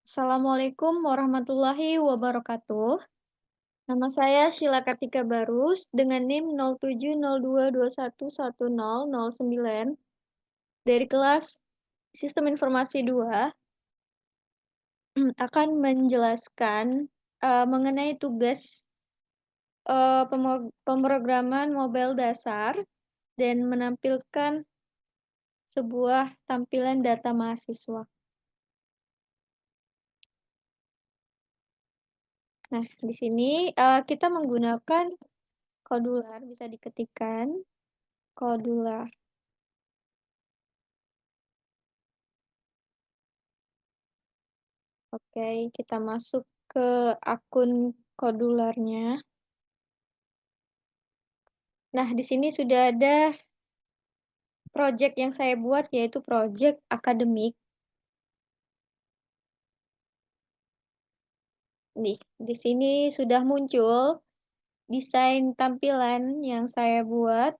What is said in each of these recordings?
Assalamualaikum warahmatullahi wabarakatuh. Nama saya Sheila Kartika Barus dengan NIM 0702211009 dari kelas Sistem Informasi 2 akan menjelaskan mengenai tugas pemrograman mobile dasar dan menampilkan sebuah tampilan data mahasiswa. Nah, di sini kita menggunakan Kodular, bisa diketikkan Kodular. Oke, kita masuk ke akun Kodularnya. Nah, di sini sudah ada project yang saya buat, yaitu project akademik. Nih, di sini sudah muncul desain tampilan yang saya buat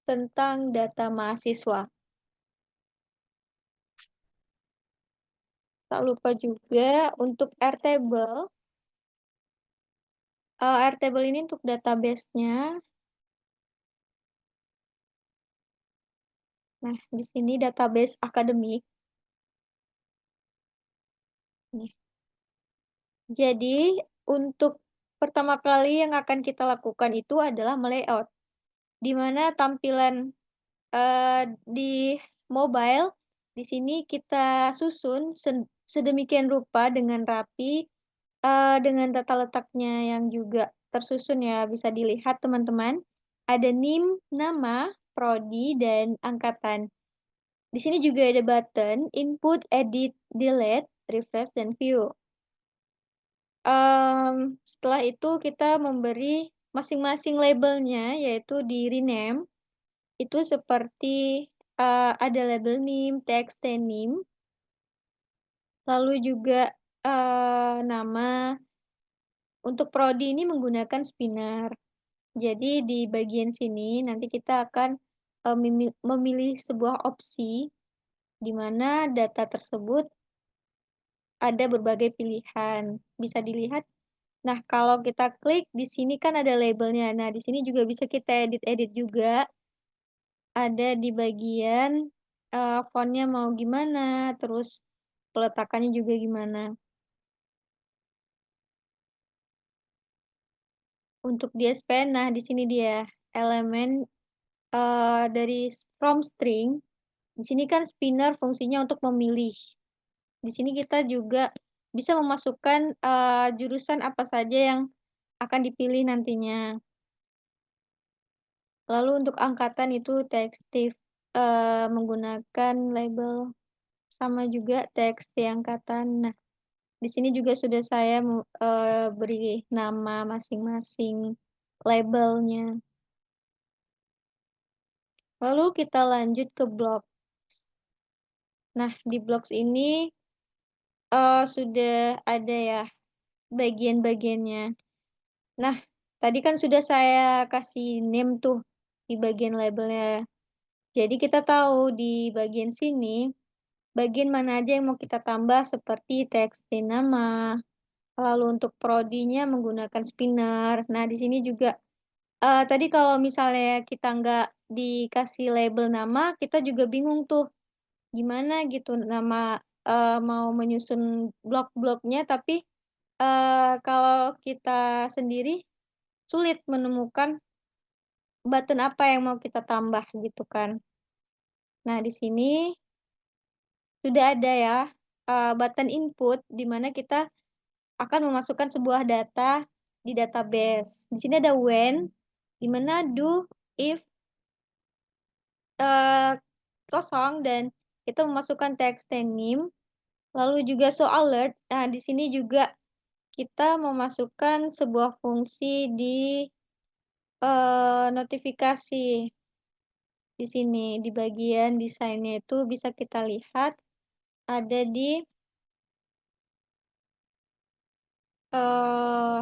tentang data mahasiswa. Tak lupa juga untuk Airtable. Airtable ini untuk database-nya. Nah, di sini database akademik. Nih. Jadi, untuk pertama kali yang akan kita lakukan itu adalah melayout, di mana tampilan di mobile, di sini kita susun sedemikian rupa dengan rapi, dengan tata letaknya yang juga tersusun ya, bisa dilihat teman-teman. Ada NIM, nama, prodi, dan angkatan. Di sini juga ada button, input, edit, delete, refresh, dan view. Setelah itu kita memberi masing-masing labelnya, yaitu di rename. Itu seperti, ada label NIM, text dan NIM, lalu juga, nama. Untuk prodi ini menggunakan spinner. Jadi di bagian sini nanti kita akan, memilih sebuah opsi, di mana data tersebut ada berbagai pilihan. Bisa dilihat. Nah, kalau kita klik di sini kan ada labelnya. Nah, di sini juga bisa kita edit-edit juga. Ada di bagian, font-nya mau gimana, terus peletakannya juga gimana. Untuk di SPN, nah di sini dia elemen, dari from string. Di sini kan spinner fungsinya untuk memilih. Di sini kita juga bisa memasukkan, jurusan apa saja yang akan dipilih nantinya. Lalu untuk angkatan itu tekstif, menggunakan label sama juga teks di angkatan. Nah, di sini juga sudah saya beri nama masing-masing labelnya. Lalu kita lanjut ke blog. Nah, di blog ini sudah ada ya bagian-bagiannya. Nah, tadi kan sudah saya kasih name tuh di bagian labelnya. Jadi kita tahu di bagian sini, bagian mana aja yang mau kita tambah seperti teks di nama, lalu untuk prodinya menggunakan spinner. Nah, di sini juga, tadi kalau misalnya kita nggak dikasih label nama, kita juga bingung tuh, gimana gitu nama, mau menyusun blok-bloknya, tapi, kalau kita sendiri sulit menemukan button apa yang mau kita tambah gitu kan. Nah, di sini sudah ada ya, button input di mana kita akan memasukkan sebuah data di database. Di sini ada when, di mana do, if, kosong dan kita memasukkan teks name, lalu juga show alert. Nah, di sini juga kita memasukkan sebuah fungsi di, notifikasi. Di sini, di bagian desainnya itu bisa kita lihat ada di, eee,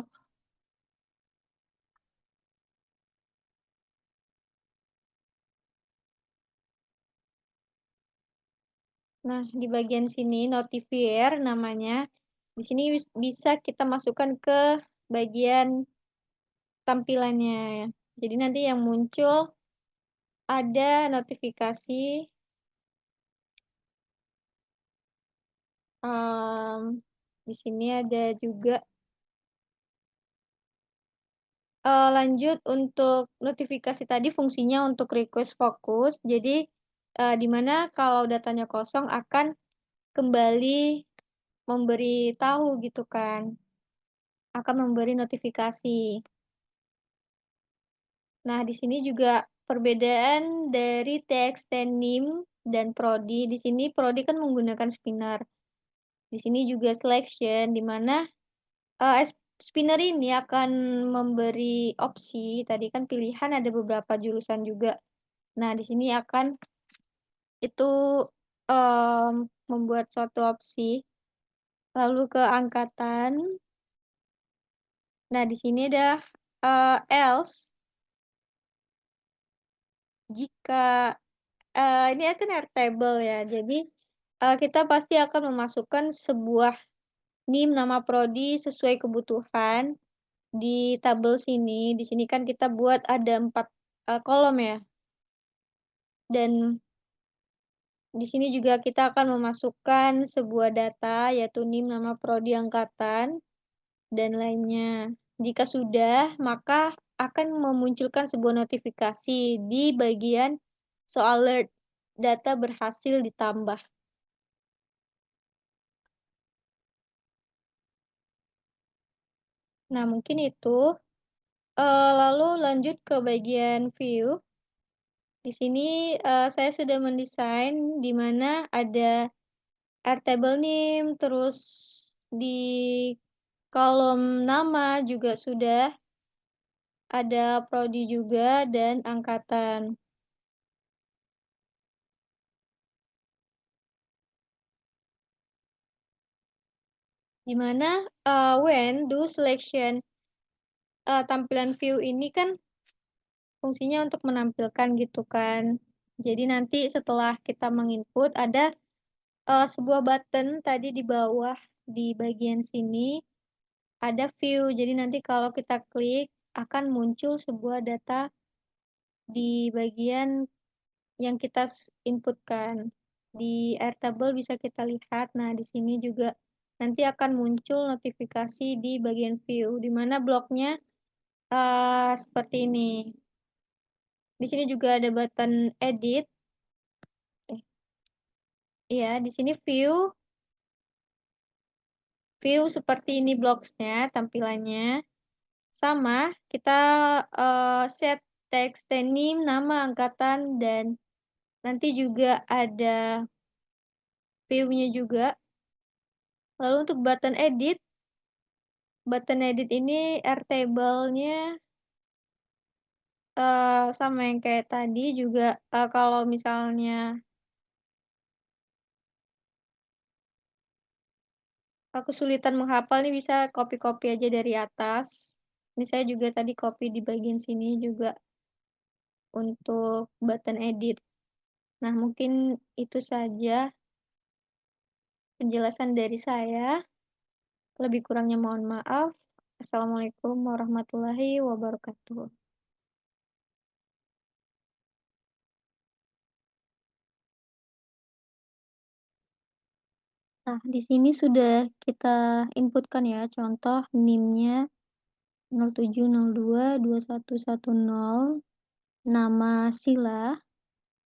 Nah, di bagian sini notifier namanya, di sini bisa kita masukkan ke bagian tampilannya. Jadi nanti yang muncul ada notifikasi, mmm, di sini ada juga, lanjut untuk notifikasi tadi fungsinya untuk request fokus. Jadi, di mana kalau datanya kosong akan kembali memberi tahu gitu kan, akan memberi notifikasi. Nah, di sini juga perbedaan dari TXT NIM dan prodi. Di sini prodi kan menggunakan spinner. Di sini juga selection, di mana, spinner ini akan memberi opsi, tadi kan pilihan ada beberapa jurusan juga. Nah, di sini akan itu, membuat suatu opsi, lalu ke angkatan. Nah, di sini ada, else jika, ini kan airtable ya, jadi, kita pasti akan memasukkan sebuah NIM nama prodi sesuai kebutuhan di tabel sini. Di sini kan kita buat ada 4 kolom ya, dan di sini juga kita akan memasukkan sebuah data, yaitu NIM nama prodi angkatan dan lainnya. Jika sudah, maka akan memunculkan sebuah notifikasi di bagian show alert, data berhasil ditambah. Nah, mungkin itu, lalu lanjut ke bagian view. Di sini, saya sudah mendesain di mana ada airtable name, terus di kolom nama juga sudah ada prodi juga dan angkatan. Di mana, when do selection, tampilan view ini kan fungsinya untuk menampilkan gitu kan. Jadi nanti setelah kita menginput ada, sebuah button tadi di bawah di bagian sini, ada view. Jadi nanti kalau kita klik akan muncul sebuah data di bagian yang kita inputkan. Di airtable bisa kita lihat, nah di sini juga nanti akan muncul notifikasi di bagian view, di mana bloknya, seperti ini. Di sini juga ada button edit, eh, iya di sini view view seperti ini blocksnya tampilannya, sama kita, set text name, nama, angkatan, dan nanti juga ada view-nya juga. Lalu untuk button edit ini airtable-nya, sama yang kayak tadi juga, kalau misalnya kesulitan menghafal nih bisa copy-copy aja dari atas. Ini saya juga tadi copy di bagian sini juga untuk button edit. Nah, mungkin itu saja penjelasan dari saya, lebih kurangnya mohon maaf. Assalamualaikum warahmatullahi wabarakatuh. Nah, di sini sudah kita inputkan ya, contoh NIM-nya 07022110, nama Sila,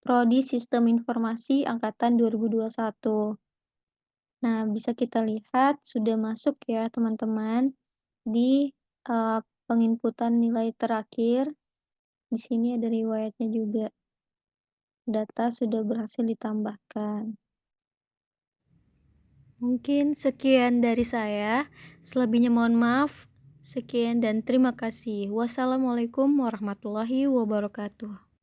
prodi Sistem Informasi angkatan 2021. Nah, bisa kita lihat sudah masuk ya teman-teman di, penginputan nilai terakhir. Di sini ada riwayatnya juga, data sudah berhasil ditambahkan. Mungkin sekian dari saya, selebihnya mohon maaf. Sekian dan terima kasih. Wassalamualaikum warahmatullahi wabarakatuh.